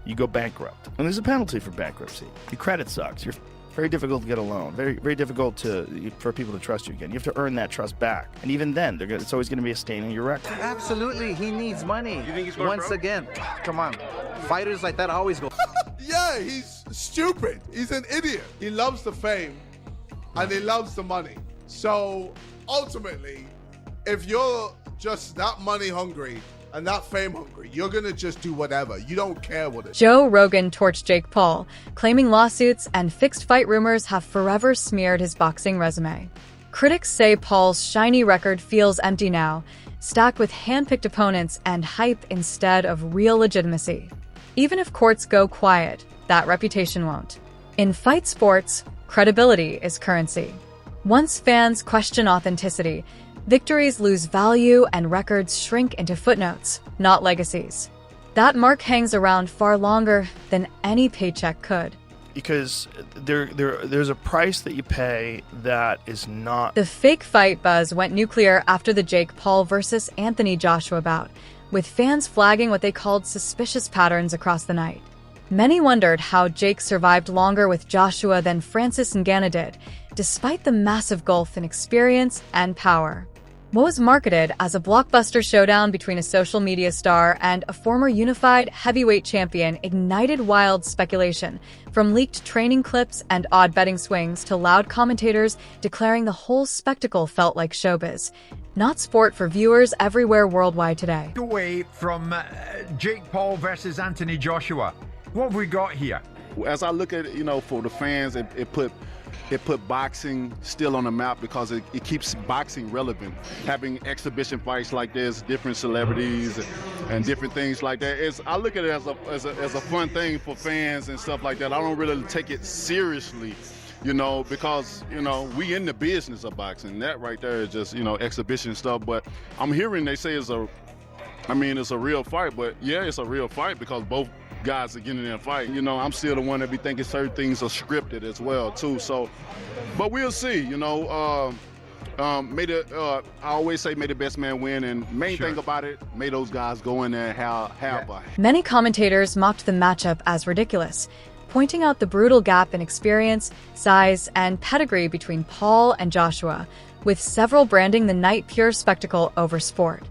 you go bankrupt. And there's a penalty for bankruptcy. Your credit sucks. You're very difficult to get a loan. Very, very difficult for people to trust you again. You have to earn that trust back. And even then, it's always going to be a stain on your record. Absolutely, he needs money. You think he's going Once broke? Again, come on. Fighters like that always go. Yeah, he's stupid. He's an idiot. He loves the fame and he loves the money. So ultimately, if you're just that money hungry and that fame hungry, you're gonna just do whatever. You don't care what it is. Joe Rogan torched Jake Paul, claiming lawsuits and fixed fight rumors have forever smeared his boxing resume. Critics say Paul's shiny record feels empty now, stacked with hand-picked opponents and hype instead of real legitimacy. Even if courts go quiet, that reputation won't. In fight sports, credibility is currency. Once fans question authenticity, victories lose value and records shrink into footnotes, not legacies. That mark hangs around far longer than any paycheck could. Because there's a price that you pay that is not... The fake fight buzz went nuclear after the Jake Paul versus Anthony Joshua bout, with fans flagging what they called suspicious patterns across the night. Many wondered how Jake survived longer with Joshua than Francis Ngannou did, despite the massive gulf in experience and power. What was marketed as a blockbuster showdown between a social media star and a former unified heavyweight champion ignited wild speculation, from leaked training clips and odd betting swings to loud commentators declaring the whole spectacle felt like showbiz, not sport for viewers everywhere worldwide today. Away from Jake Paul versus Anthony Joshua. What have we got here? As I look at it, for the fans, it put boxing still on the map because it keeps boxing relevant. Having exhibition fights like this, different celebrities and different things like that. I look at it as a fun thing for fans and stuff like that. I don't really take it seriously, because, we in the business of boxing. That right there is just, exhibition stuff. But I'm hearing they say it's a real fight. But yeah, it's a real fight because both guys are getting in there and fight. I'm still the one that be thinking certain things are scripted as well too. So, but we'll see. I always say may the best man win, and main thing about it, may those guys go in there and have a... Many commentators mocked the matchup as ridiculous, pointing out the brutal gap in experience, size, and pedigree between Paul and Joshua, with several branding the night pure spectacle over sport.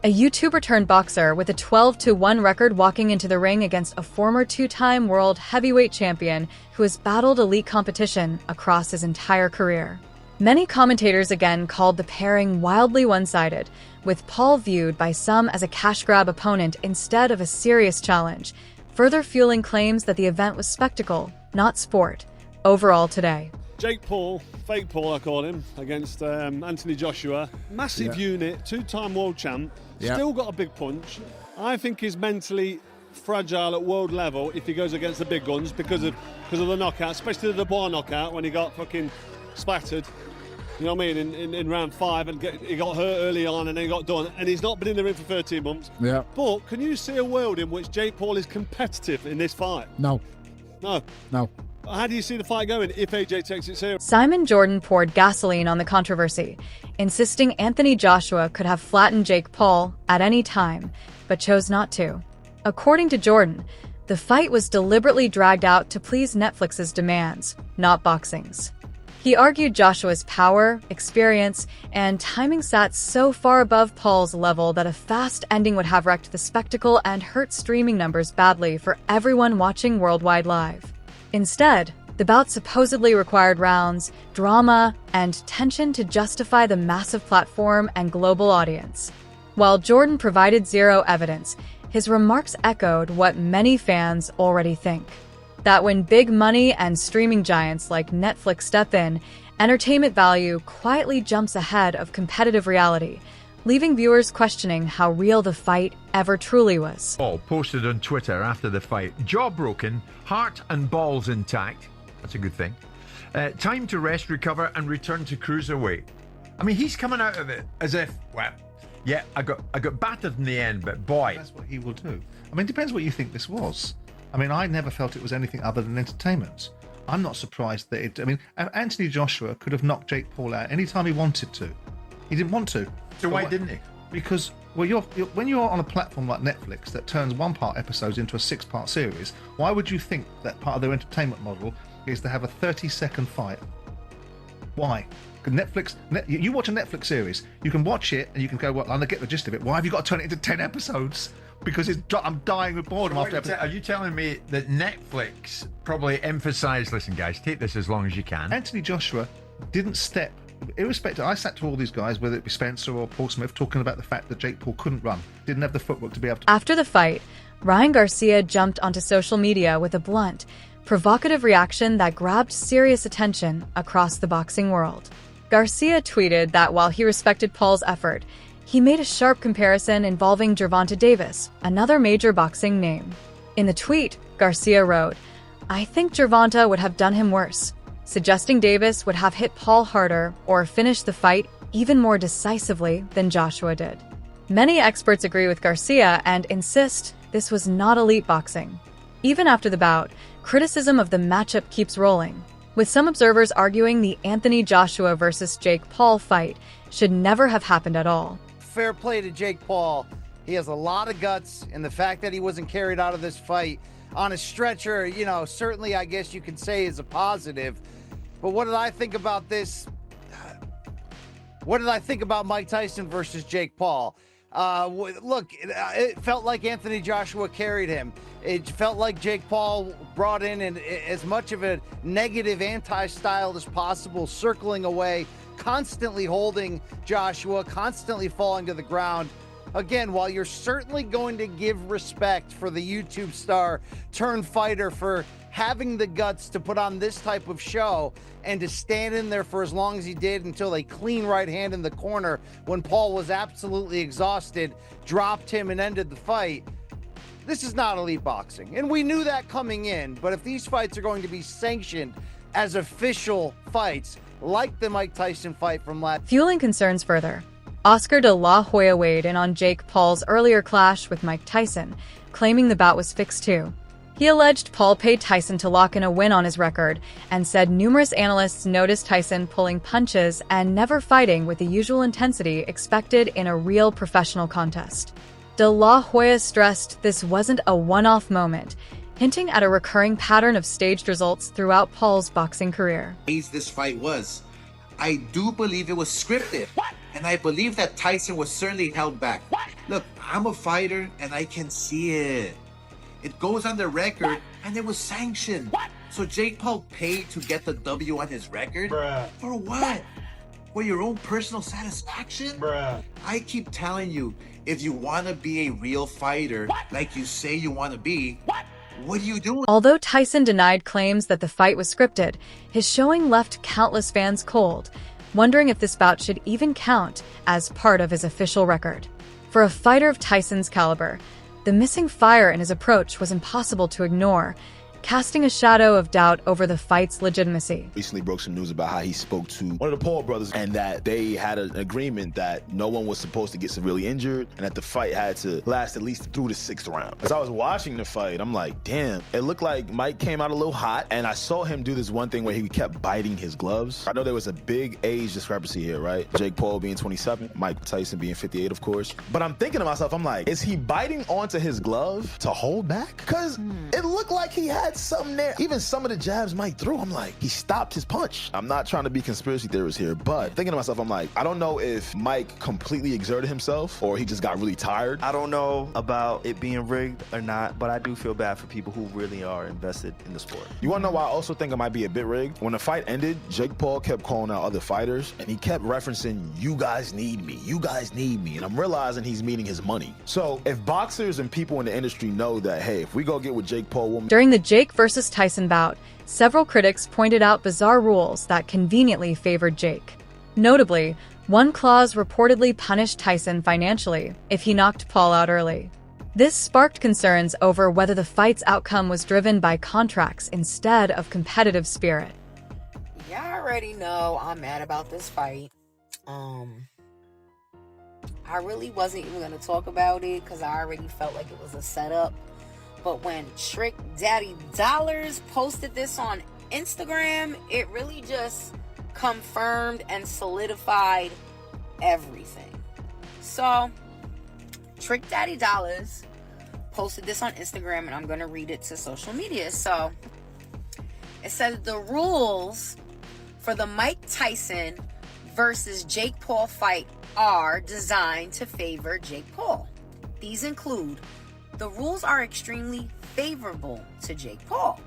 A YouTuber-turned-boxer with a 12-1 record walking into the ring against a former two-time world heavyweight champion who has battled elite competition across his entire career. Many commentators again called the pairing wildly one-sided, with Paul viewed by some as a cash-grab opponent instead of a serious challenge, further fueling claims that the event was spectacle, not sport, overall today. Jake Paul, fake Paul I call him, against Anthony Joshua. Massive unit, two-time world champ, still got a big punch. I think he's mentally fragile at world level if he goes against the big guns because of the knockout, especially the Dubois knockout when he got fucking splattered. You know what I mean? In round 5, and he got hurt early on and then he got done. And he's not been in the ring for 13 months. Yeah. But can you see a world in which Jake Paul is competitive in this fight? No. No. No. How do you see the fight going if AJ takes it serious? Simon Jordan poured gasoline on the controversy, insisting Anthony Joshua could have flattened Jake Paul at any time, but chose not to. According to Jordan, the fight was deliberately dragged out to please Netflix's demands, not boxing's. He argued Joshua's power, experience, and timing sat so far above Paul's level that a fast ending would have wrecked the spectacle and hurt streaming numbers badly for everyone watching worldwide live. Instead, the bout supposedly required rounds, drama, and tension to justify the massive platform and global audience. While Jordan provided zero evidence, his remarks echoed what many fans already think: that when big money and streaming giants like Netflix step in, entertainment value quietly jumps ahead of competitive reality, leaving viewers questioning how real the fight ever truly was. Paul posted on Twitter after the fight, jaw broken, heart and balls intact. That's a good thing. Time to rest, recover, and return to cruiserweight. I mean, he's coming out of it as if, well, yeah, I got battered in the end, but boy. That's what he will do. I mean, it depends what you think this was. I mean, I never felt it was anything other than entertainment. I'm not surprised that Anthony Joshua could have knocked Jake Paul out anytime he wanted to. He didn't want to. So why didn't he? Because Well, when you're on a platform like Netflix that turns one-part episodes into a 6-part series, why would you think that part of their entertainment model is to have a 30-second fight? Why? You watch a Netflix series, you can watch it and you can go, well, I get the gist of it. Why have you got to turn it into 10 episodes? Because I'm dying with boredom after episode. Are you telling me that Netflix probably emphasised, listen guys, take this as long as you can? Anthony Joshua didn't step, irrespective, I sat to all these guys, whether it be Spencer or Paul Smith, talking about the fact that Jake Paul couldn't run, didn't have the footwork to be able to. After the fight, Ryan Garcia jumped onto social media with a blunt, provocative reaction that grabbed serious attention across the boxing world. Garcia tweeted that while he respected Paul's effort, he made a sharp comparison involving Gervonta Davis, another major boxing name. In the tweet, Garcia wrote, "I think Gervonta would have done him worse," suggesting Davis would have hit Paul harder or finished the fight even more decisively than Joshua did. Many experts agree with Garcia and insist this was not elite boxing. Even after the bout, criticism of the matchup keeps rolling, with some observers arguing the Anthony Joshua versus Jake Paul fight should never have happened at all. Fair play to Jake Paul. He has a lot of guts, and the fact that he wasn't carried out of this fight on a stretcher, you know, certainly I guess you could say is a positive. But what did I think about this? What did I think about Mike Tyson versus Jake Paul? Look, it felt like Anthony Joshua carried him. It felt like Jake Paul brought in as much of a negative anti-style as possible, circling away, constantly holding Joshua, constantly falling to the ground. Again, while you're certainly going to give respect for the YouTube star turned fighter for having the guts to put on this type of show and to stand in there for as long as he did until a clean right hand in the corner when Paul was absolutely exhausted, dropped him and ended the fight. This is not elite boxing, and we knew that coming in, but if these fights are going to be sanctioned as official fights, like the Mike Tyson fight from last... Fueling concerns further, Oscar de la Hoya weighed in on Jake Paul's earlier clash with Mike Tyson, claiming the bout was fixed too. He alleged Paul paid Tyson to lock in a win on his record and said numerous analysts noticed Tyson pulling punches and never fighting with the usual intensity expected in a real professional contest. De la Hoya stressed this wasn't a one-off moment, hinting at a recurring pattern of staged results throughout Paul's boxing career. This fight was. I do believe it was scripted. What? And I believe that Tyson was certainly held back. What? Look, I'm a fighter and I can see it. It goes on the record, what? And it was sanctioned. What? So Jake Paul paid to get the W on his record? Bruh. For what? For your own personal satisfaction? Bruh. I keep telling you, if you want to be a real fighter, what? Like you say you want to be, what are you doing? Although Tyson denied claims that the fight was scripted, his showing left countless fans cold, wondering if this bout should even count as part of his official record. For a fighter of Tyson's caliber, the missing fire in his approach was impossible to ignore, casting a shadow of doubt over the fight's legitimacy. Recently broke some news about how he spoke to one of the Paul brothers and that they had an agreement that no one was supposed to get severely injured and that the fight had to last at least through the 6th round. As I was watching the fight, I'm like, damn, it looked like Mike came out a little hot, and I saw him do this one thing where he kept biting his gloves. I know there was a big age discrepancy here, right? Jake Paul being 27, Mike Tyson being 58, of course. But I'm thinking to myself, I'm like, is he biting onto his glove to hold back? Because it looked like he had something there. Even some of the jabs Mike threw, I'm like, he stopped his punch. I'm not trying to be conspiracy theorist here, but thinking to myself, I'm like, I don't know if Mike completely exerted himself or he just got really tired. I don't know about it being rigged or not, but I do feel bad for people who really are invested in the sport. You want to know why I also think it might be a bit rigged? When the fight ended, Jake Paul kept calling out other fighters and he kept referencing, you guys need me, you guys need me. And I'm realizing he's meaning his money. So if boxers and people in the industry know that, hey, if we go get with Jake Paul, During the Jake versus Tyson bout, several critics pointed out bizarre rules that conveniently favored Jake. Notably, one clause reportedly punished Tyson financially if he knocked Paul out early. This sparked concerns over whether the fight's outcome was driven by contracts instead of competitive spirit. Y'all already know I'm mad about this fight. I really wasn't even going to talk about it because I already felt like it was a setup. But when Trick Daddy Dollars posted this on Instagram, it really just confirmed and solidified everything. So, Trick Daddy Dollars posted this on Instagram, and I'm going to read it to social media. So it says the rules for the Mike Tyson versus Jake Paul fight are designed to favor Jake Paul. These include: the rules are extremely favorable to Jake Paul.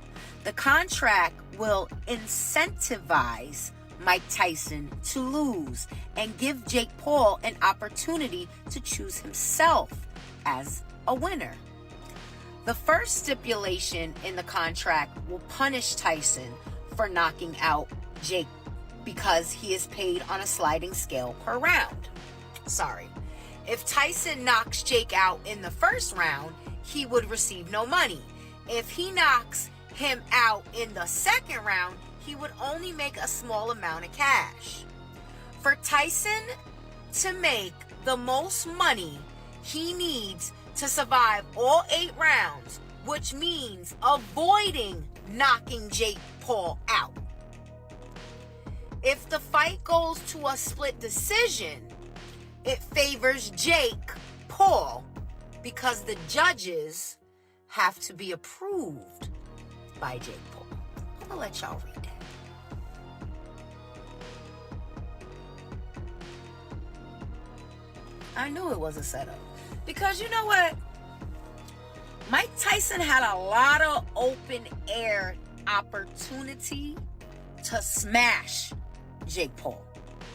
The contract will incentivize Mike Tyson to lose and give Jake Paul an opportunity to choose himself as a winner. The first stipulation in the contract will punish Tyson for knocking out Jake because he is paid on a sliding scale per round. If Tyson knocks Jake out in the first round, he would receive no money. If he knocks him out in the second round, he would only make a small amount of cash. For Tyson to make the most money, he needs to survive all 8 rounds, which means avoiding knocking Jake Paul out. If the fight goes to a split decision, it favors Jake Paul because the judges have to be approved by Jake Paul. I'm gonna let y'all read that. I knew it was a setup. Because you know what? Mike Tyson had a lot of open air opportunity to smash Jake Paul.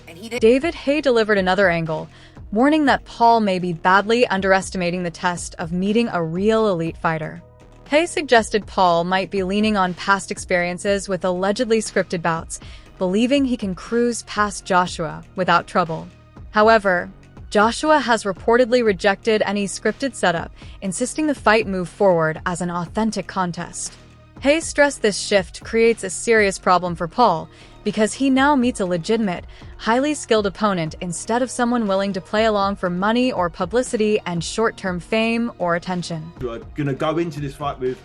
And he did. David Hay delivered another angle, warning that Paul may be badly underestimating the test of meeting a real elite fighter. Hay suggested Paul might be leaning on past experiences with allegedly scripted bouts, believing he can cruise past Joshua without trouble. However, Joshua has reportedly rejected any scripted setup, insisting the fight move forward as an authentic contest. Hay stressed this shift creates a serious problem for Paul, because he now meets a legitimate, highly skilled opponent instead of someone willing to play along for money or publicity and short-term fame or attention. We're going to go into this fight with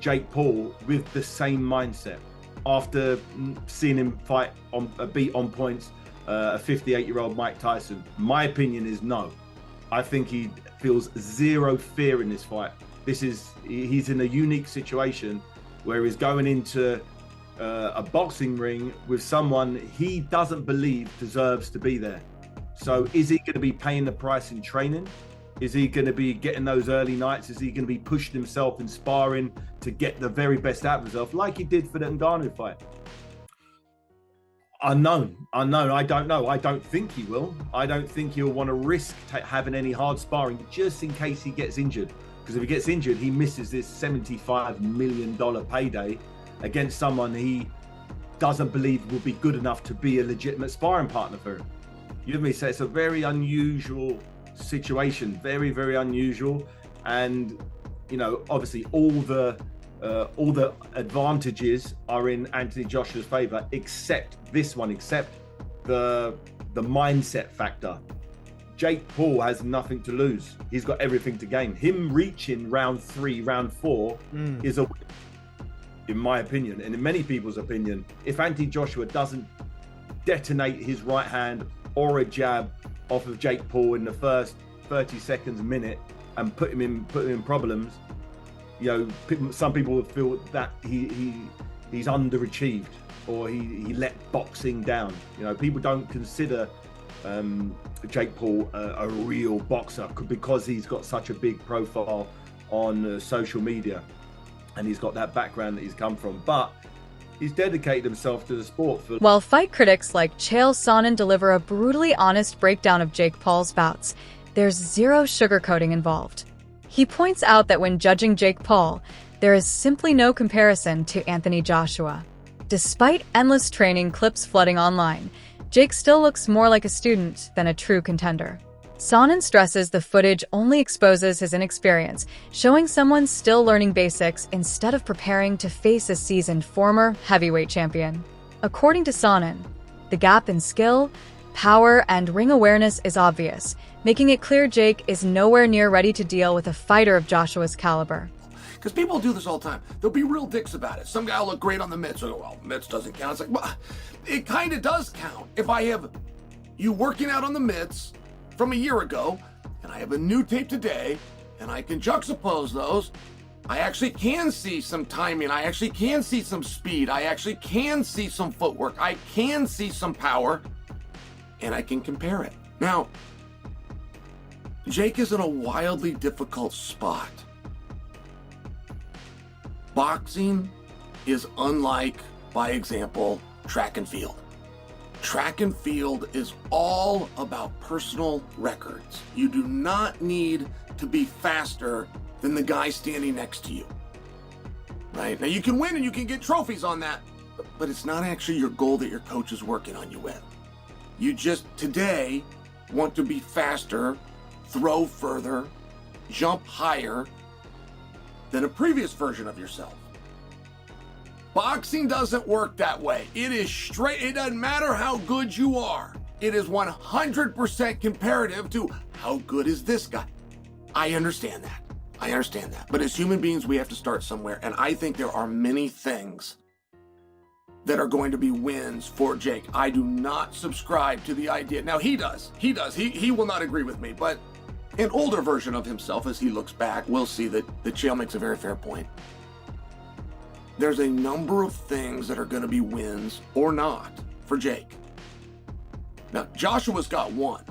Jake Paul with the same mindset. After seeing him fight on a beat on points, a 58-year-old Mike Tyson, my opinion is no. I think he feels zero fear in this fight. He's in a unique situation where he's going into a boxing ring with someone he doesn't believe deserves to be there. So is he going to be paying the price in training? Is he going to be getting those early nights? Is he going to be pushing himself in sparring to get the very best out of himself like he did for the Ngannou fight? Unknown. I don't know. I don't think he will. I don't think he'll want to risk having any hard sparring just in case he gets injured. Because if he gets injured, he misses this $75 million payday against someone he doesn't believe will be good enough to be a legitimate sparring partner for him. You know what I mean? So it's a very unusual situation, very, very unusual. And, you know, obviously all the advantages are in Anthony Joshua's favor, except this one, except the mindset factor. Jake Paul has nothing to lose. He's got everything to gain. Him reaching round 3, round 4 is a win, in my opinion, and in many people's opinion. If Anthony Joshua doesn't detonate his right hand or a jab off of Jake Paul in the first 30 seconds, minute, and put him in problems, you know, some people would feel that he's underachieved or he let boxing down. You know, people don't consider Jake Paul a real boxer because he's got such a big profile on social media and he's got that background that he's come from. But he's dedicated himself to the sport. While fight critics like Chael Sonnen deliver a brutally honest breakdown of Jake Paul's bouts, there's zero sugarcoating involved. He points out that when judging Jake Paul, there is simply no comparison to Anthony Joshua. Despite endless training clips flooding online, Jake still looks more like a student than a true contender. Sonnen stresses the footage only exposes his inexperience, showing someone still learning basics instead of preparing to face a seasoned former heavyweight champion. According to Sonnen, the gap in skill, power, and ring awareness is obvious, making it clear Jake is nowhere near ready to deal with a fighter of Joshua's caliber. Because people do this all the time. They'll be real dicks about it. Some guy will look great on the mitts. So, well, mitts doesn't count. It's like, well, it kind of does count. If I have you working out on the mitts from a year ago, and I have a new tape today, and I can juxtapose those, I actually can see some timing. I actually can see some speed. I actually can see some footwork. I can see some power, and I can compare it. Now, Jake is in a wildly difficult spot. Boxing is unlike, by example, track and field. Track and field is all about personal records. You do not need to be faster than the guy standing next to you. Right? Now you can win and you can get trophies on that, but it's not actually your goal that your coach is working on you with. You just today want to be faster, throw further, jump higher than a previous version of yourself. Boxing doesn't work that way. It is straight. It doesn't matter how good you are. It is 100% comparative to how good is this guy. I understand that. But as human beings, we have to start somewhere. And I think there are many things that are going to be wins for Jake. I do not subscribe to the idea. Now he does. He will not agree with me, but an older version of himself, as he looks back, will see that Chael makes a very fair point. There's a number of things that are going to be wins or not for Jake. Now, Joshua's got one.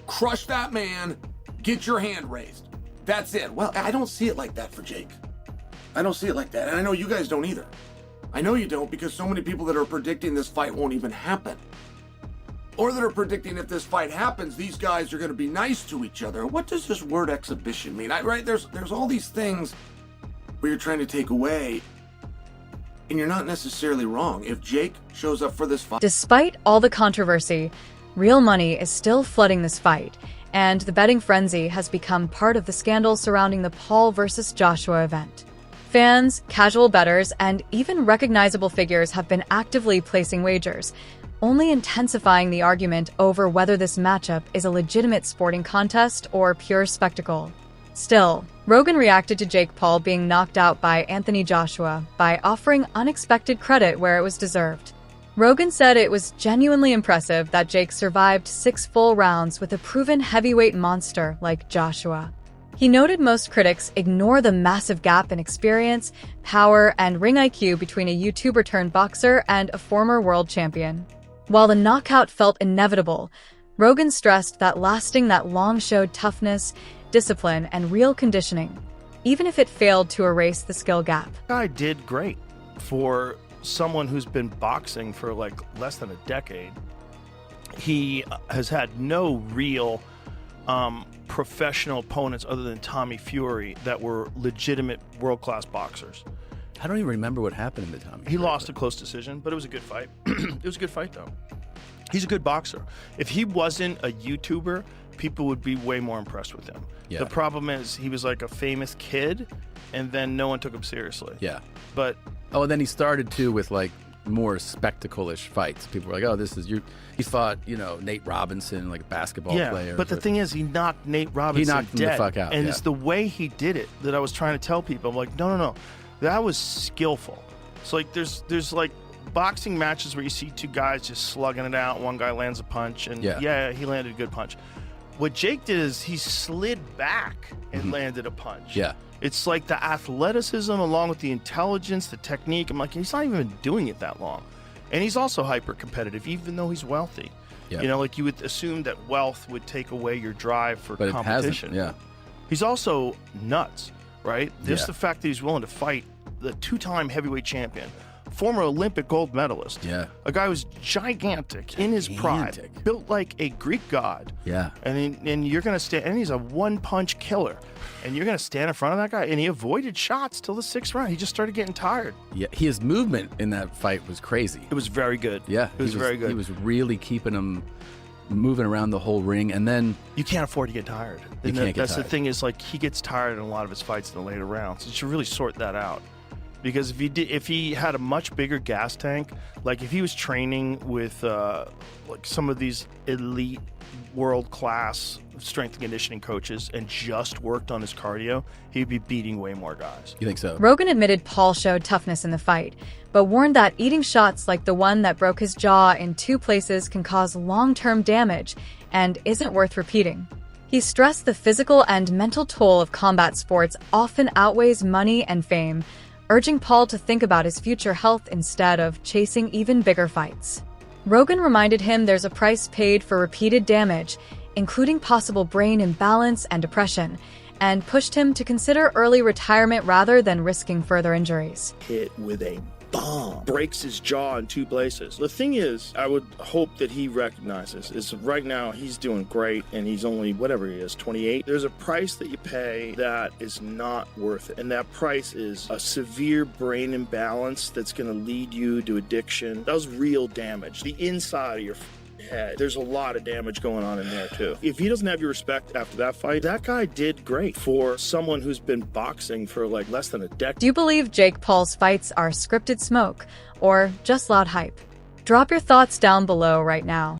Crush that man, get your hand raised. That's it. Well, I don't see it like that for Jake. I don't see it like that. And I know you guys don't either. I know you don't, because so many people that are predicting this fight won't even happen. Or that are predicting if this fight happens, these guys are going to be nice to each other. What does this word exhibition mean? Right? There's all these things where you're trying to take away, and you're not necessarily wrong. If Jake shows up for this fight... Despite all the controversy, real money is still flooding this fight, and the betting frenzy has become part of the scandal surrounding the Paul versus Joshua event. Fans, casual bettors, and even recognizable figures have been actively placing wagers, only intensifying the argument over whether this matchup is a legitimate sporting contest or pure spectacle. Still, Rogan reacted to Jake Paul being knocked out by Anthony Joshua by offering unexpected credit where it was deserved. Rogan said it was genuinely impressive that Jake survived 6 full rounds with a proven heavyweight monster like Joshua. He noted most critics ignore the massive gap in experience, power, and ring IQ between a YouTuber-turned-boxer and a former world champion. While the knockout felt inevitable, Rogan stressed that lasting that long showed toughness, discipline, and real conditioning, even if it failed to erase the skill gap. Guy did great for someone who's been boxing for like less than a decade. He has had no real professional opponents other than Tommy Fury that were legitimate world-class boxers. I don't even remember what happened in the Tommy. He lost a close decision, but it was a good fight. It was a good fight, though. He's a good boxer. If he wasn't a YouTuber, people would be way more impressed with him. Yeah. The problem is he was like a famous kid, and then no one took him seriously. Yeah. But and then he started too with like more spectacle-ish fights. People were like, "Oh, this is you." He fought, Nate Robinson, like a basketball player. But the thing is, he knocked Nate Robinson He knocked him dead. the fuck out. And yeah. it's the way he did it that I was trying to tell people. I'm like, no. That was skillful. So like there's like boxing matches where you see two guys just slugging it out. One guy lands a punch, and yeah, he landed a good punch. What Jake did is he slid back and landed a punch. Yeah. It's like the athleticism along with the intelligence, the technique. I'm like, he's not even been doing it that long. And he's also hyper competitive, even though he's wealthy. Yeah. Like you would assume that wealth would take away your drive for But competition. it hasn't, yeah. He's also nuts, right? Just Yeah. the fact that he's willing to fight the 2-time heavyweight champion, former Olympic gold medalist. Yeah. A guy who's gigantic in his pride, built like a Greek god. Yeah. And you're going to stand, and he's a one-punch killer. And you're going to stand in front of that guy. And he avoided shots till the 6th round. He just started getting tired. Yeah, his movement in that fight was crazy. It was very good. Yeah, It was very good. He was really keeping him moving around the whole ring, and then you can't afford to get tired. You can't get That's tired. the thing is, like, he gets tired in a lot of his fights in the later rounds. You should really sort that out. Because if he had a much bigger gas tank, like if he was training with like some of these elite world-class strength and conditioning coaches and just worked on his cardio, he'd be beating way more guys. You think so? Rogan admitted Paul showed toughness in the fight, but warned that eating shots like the one that broke his jaw in 2 places can cause long-term damage and isn't worth repeating. He stressed the physical and mental toll of combat sports often outweighs money and fame, urging Paul to think about his future health instead of chasing even bigger fights. Rogan reminded him there's a price paid for repeated damage, including possible brain imbalance and depression, and pushed him to consider early retirement rather than risking further injuries. Hit with a bomb, breaks his jaw in 2 places. The thing is, I would hope that he recognizes is right now he's doing great and he's only, whatever he is, 28. There's a price that you pay that is not worth it. And that price is a severe brain imbalance that's going to lead you to addiction. That was real damage. The inside of your head. There's a lot of damage going on in there too. If he doesn't have your respect after that fight, that guy did great for someone who's been boxing for like less than a decade. Do you believe Jake Paul's fights are scripted smoke or just loud hype? Drop your thoughts down below right now.